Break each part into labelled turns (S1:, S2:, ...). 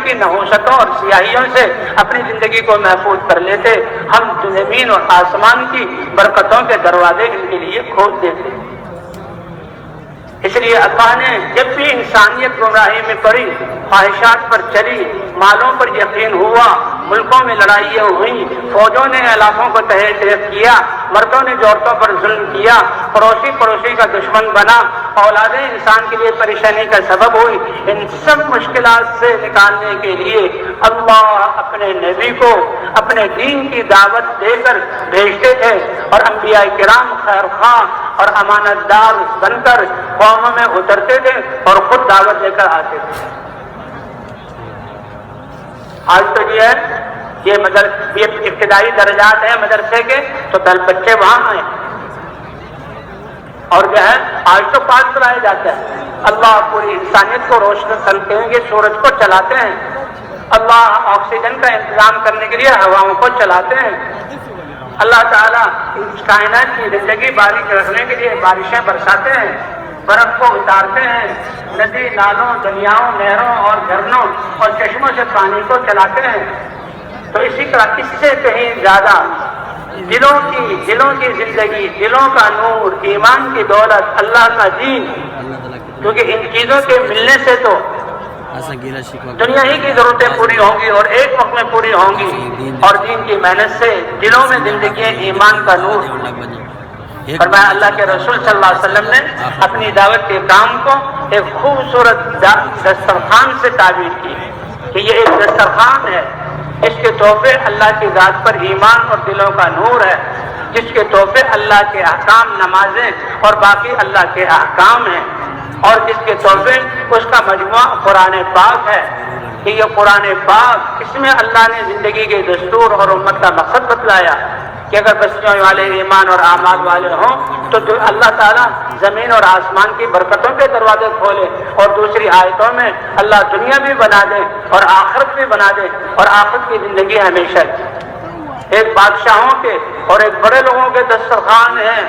S1: کی نحوستوں اور سیاہیوں سے اپنی زندگی کو محفوظ کر لیتے، ہم زمین اور آسمان کی برکتوں کے دروازے ان کے لیے کھول دیتے۔ اس لیے اللہ نے جب بھی انسانیت گمراہی میں پڑی، خواہشات پر چلی، مالوں پر یقین ہوا، ملکوں میں لڑائیاں ہوئیں، فوجوں نے علاقوں کو تحت کیا، مردوں نے عورتوں پر ظلم کیا، پڑوسی کا دشمن بنا، اولادیں انسان کے لیے پریشانی کا سبب ہوئی، ان سب مشکلات سے نکالنے کے لیے اللہ اپنے نبی کو اپنے دین کی دعوت دے کر بھیجتے تھے، اور انبیاء کرام خیر خواہ اور امانت دار بن کر قوموں میں اترتے تھے اور خود دعوت لے کر آتے تھے۔ آج تو یہ ابتدائی درجات ہیں مدرسے کے، تو بچے وہاں آئے، اور آج تو پاس کرائے جاتے ہیں۔ اللہ پوری انسانیت کو روشن کرتے ہیں، یہ سورج کو چلاتے ہیں، اللہ آکسیجن کا انتظام کرنے کے لیے ہواؤں کو چلاتے ہیں، اللہ تعالیٰ اس کائنات کی زندگی باریک رکھنے کے لیے بارشیں برساتے ہیں، برف کو اتارتے ہیں، ندی نالوں دریاؤں نہروں اور جھرنوں اور چشموں سے پانی کو چلاتے ہیں۔ تو اسی طرح اس سے کہیں زیادہ دلوں کی زندگی، دلوں کا نور، ایمان کی دولت، اللہ کا دین، کیونکہ ان چیزوں کے ملنے سے تو دنیا ہی کی ضرورتیں پوری ہوں گی اور ایک وقت میں پوری ہوں گی، اور دین کی محنت سے دلوں میں زندگی ایمان کا نور۔ فرمایا اللہ کے رسول صلی اللہ علیہ وسلم نے اپنی دعوت کے کام کو ایک خوبصورت دسترخوان سے تعبیر کی کہ یہ ایک دسترخوان ہے، اس کے تحفے اللہ کی ذات پر ایمان اور دلوں کا نور ہے، جس کے تحفے اللہ کے احکام، نمازیں اور باقی اللہ کے احکام ہیں، اور جس کے تحفے اس کا مجموعہ قرآن پاک ہے کہ یہ قرآن پاک، اس میں اللہ نے زندگی کے دستور اور امت کا مقصد بتلایا کہ اگر بستیوں والے ایمان اور اعمال والے ہوں تو اللہ تعالیٰ زمین اور آسمان کی برکتوں کے دروازے کھولے، اور دوسری آیتوں میں اللہ دنیا بھی بنا دے اور آخرت بھی بنا دے، اور آخرت کی زندگی ہمیشہ کی۔ ایک بادشاہوں کے اور ایک بڑے لوگوں کے دسترخوان ہیں،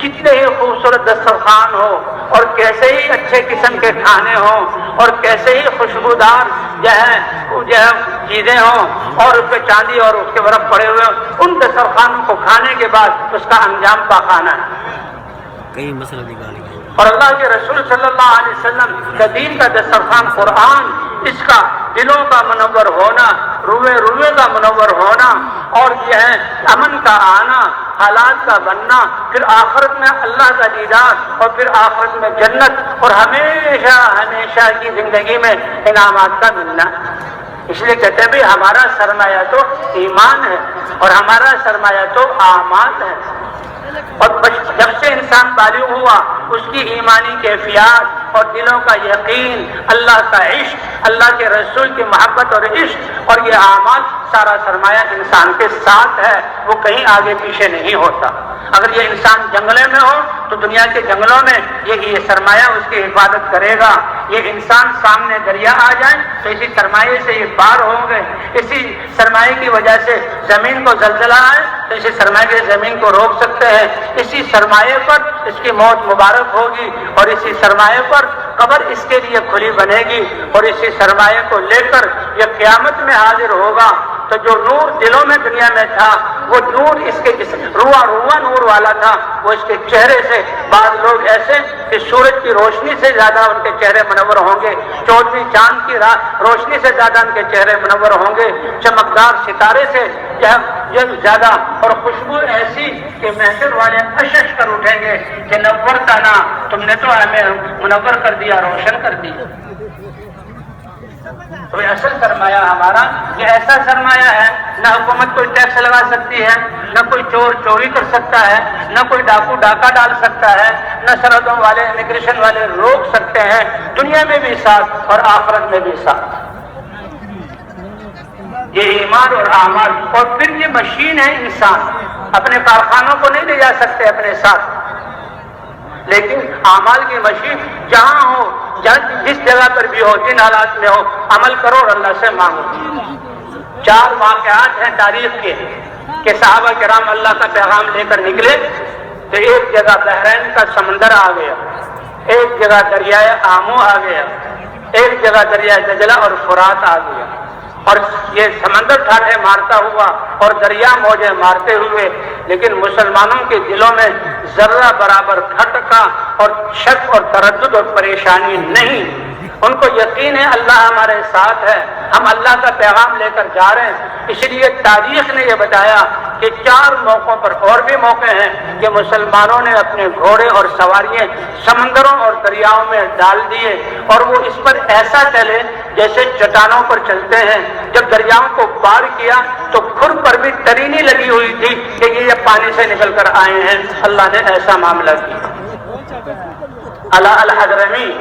S1: کتنے ہی خوبصورت دسترخوان ہو اور کیسے ہی اچھے قسم کے کھانے ہوں اور کیسے ہی خوشبودار چیزیں ہوں اور اس پہ چاندی اور اس کے برف پڑے ہوئے ہوں، ان دسترخوانوں کو کھانے کے بعد اس کا انجام پاخانہ ہے۔
S2: کئی مسئلہ نکال گئے۔
S1: اور اللہ کے رسول صلی اللہ علیہ وسلم کا دین کا دسترخوان قرآن، اس کا دلوں کا منور ہونا، روئے کا منور ہونا، اور یہ ہے امن کا آنا، حالات کا بننا، پھر آخرت میں اللہ کا دیدار، اور پھر آخرت میں جنت، اور ہمیشہ کی زندگی میں انعامات کا ملنا۔ اس لیے کہتے ہیں بھی ہمارا سرمایہ تو ایمان ہے اور ہمارا سرمایہ تو اعمال ہے۔ اور جب سے انسان بالغ ہوا، اس کی ایمانی کیفیات اور دلوں کا یقین، اللہ کا عشق، اللہ کے رسول کی محبت اور عشق اور یہ اعمال، سارا سرمایہ انسان کے ساتھ ہے، وہ کہیں آگے پیچھے نہیں ہوتا۔ اگر یہ انسان جنگلے میں ہو تو دنیا کے جنگلوں میں یہ سرمایہ اس کی حفاظت کرے گا۔ یہ انسان سامنے دریا آ جائے تو اسی سرمایے سے یہ پار ہوں گے، اسی سرمایے کی وجہ سے زمین کو زلزلہ آئے تو اسی سرمایے کے زمین کو روک سکتے ہیں، اسی سرمایے پر اس کی موت مبارک ہوگی، اور اسی سرمایے پر قبر اس کے لیے کھلی بنے گی، اور اسی سرمایے کو لے کر یہ قیامت میں حاضر ہوگا۔ تو جو نور دلوں میں دنیا میں تھا، وہ نور اس کے روا نور والا تھا، وہ اس کے چہرے سے، بعض لوگ ایسے کہ سورج کی روشنی سے زیادہ ان کے چہرے منور ہوں گے، 14ویں چاند کی روشنی سے زیادہ ان کے چہرے منور ہوں گے، چمکدار ستارے سے زیادہ، اور خوشبو ایسی کہ محفل والے اشش کر اٹھیں گے کہ نورتنا، تم نے تو ہمیں منور کر دیا، روشن کر دیا۔ تو یہ اصل سرمایہ ہمارا یہ ایسا سرمایہ ہے، نہ حکومت کوئی ٹیکس لگا سکتی ہے، نہ کوئی چور چوری کر سکتا ہے، نہ کوئی ڈاکو ڈاکہ ڈال سکتا ہے، نہ سرحدوں والے امیگریشن والے روک سکتے ہیں، دنیا میں بھی ساتھ اور آخرت میں بھی ساتھ۔ یہ ایمان اور اعمال، اور پھر یہ مشین ہے، انسان اپنے کارخانوں کو نہیں لے جا سکتے اپنے ساتھ، لیکن اعمال کی مشین جہاں ہو، جس جگہ پر بھی ہو، جن حالات میں ہو، عمل کرو اور اللہ سے مانگو۔ 4 واقعات ہیں تاریخ کے کہ صحابہ کرام اللہ کا پیغام لے کر نکلے تو ایک جگہ بحرین کا سمندر آ گیا، ایک جگہ دریائے آمو آ گیا، ایک جگہ دریا دجلہ اور فرات آ گیا اور یہ سمندر ٹھاٹھے مارتا ہوا اور دریا موجیں مارتے ہوئے، لیکن مسلمانوں کے دلوں میں ذرہ برابر کھٹکا اور شک اور تردد اور پریشانی نہیں۔ ان کو یقین ہے اللہ ہمارے ساتھ ہے، ہم اللہ کا پیغام لے کر جا رہے ہیں۔ اس لیے تاریخ نے یہ بتایا کہ 4 موقعوں پر، اور بھی موقع ہیں کہ مسلمانوں نے اپنے گھوڑے اور سواریاں سمندروں اور دریاؤں میں ڈال دیے اور وہ اس پر ایسا چلے جیسے چٹانوں پر چلتے ہیں۔ جب دریاؤں کو پار کیا تو کھر پر بھی ترینی لگی ہوئی تھی کہ یہ پانی سے نکل کر آئے ہیں۔ اللہ نے ایسا معاملہ کیا۔ علی الحضرمی،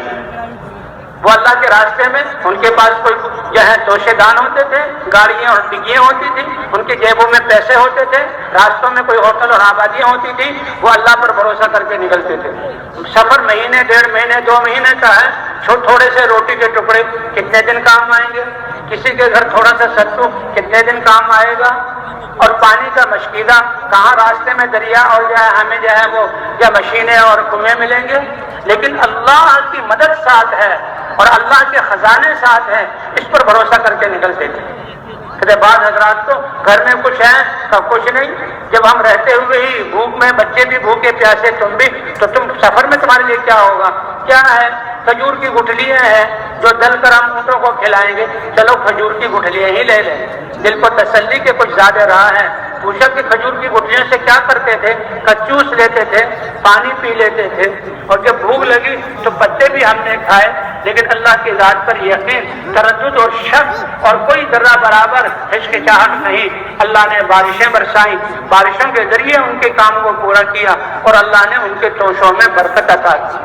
S1: وہ اللہ کے راستے میں، ان کے پاس کوئی جو ہے توشے دان ہوتے تھے، گاڑیاں اور ڈگیاں ہوتی تھی، ان کے جیبوں میں پیسے ہوتے تھے، راستوں میں کوئی ہوٹل اور آبادیاں ہوتی تھی، وہ اللہ پر بھروسہ کر کے نکلتے تھے۔ سفر مہینے، 1.5 مہینے، 2 مہینے کا ہے، تھوڑے سے روٹی کے ٹکڑے کتنے دن کام آئیں گے؟ کسی کے گھر تھوڑا سا ستو کتنے دن کام آئے گا؟ اور پانی کا مشکیزہ کہاں راستے میں دریا اور جو ہے ہمیں جو ہے وہ کیا مشینیں اور کنویں ملیں گے؟ لیکن اللہ کی مدد ساتھ ہے اور اللہ کے خزانے ساتھ ہیں، اس پر بھروسہ کر کے نکلتے تھے۔ کہ بعض حضرات تو گھر میں کچھ ہے تو کچھ نہیں، جب ہم رہتے ہوئے ہی بھوک میں، بچے بھی بھوکے پیاسے، تم بھی، تو تم سفر میں تمہارے لیے کیا ہوگا؟ کیا ہے؟ کھجور کی گٹھلیاں ہیں جو دل کر ہم اونٹوں کو کھلائیں گے، چلو کھجور کی گٹھلیاں ہی لے لیں، دل کو تسلی کے کچھ زیادہ رہا ہے۔ پوچھا کہ کھجور کی گٹھلیوں سے کیا کرتے تھے؟ کچوس لیتے تھے، پانی پی لیتے تھے، اور جب بھوک لگی تو پتے بھی ہم نے کھائے، لیکن اللہ کی ذات پر یقین، تردد اور شک اور کوئی ذرہ برابر ہچکچاہٹ نہیں۔ اللہ نے بارشیں برسائیں، بارشوں کے ذریعے ان کے کام کو پورا کیا اور اللہ نے ان کے توشوں میں برکت عطا کی۔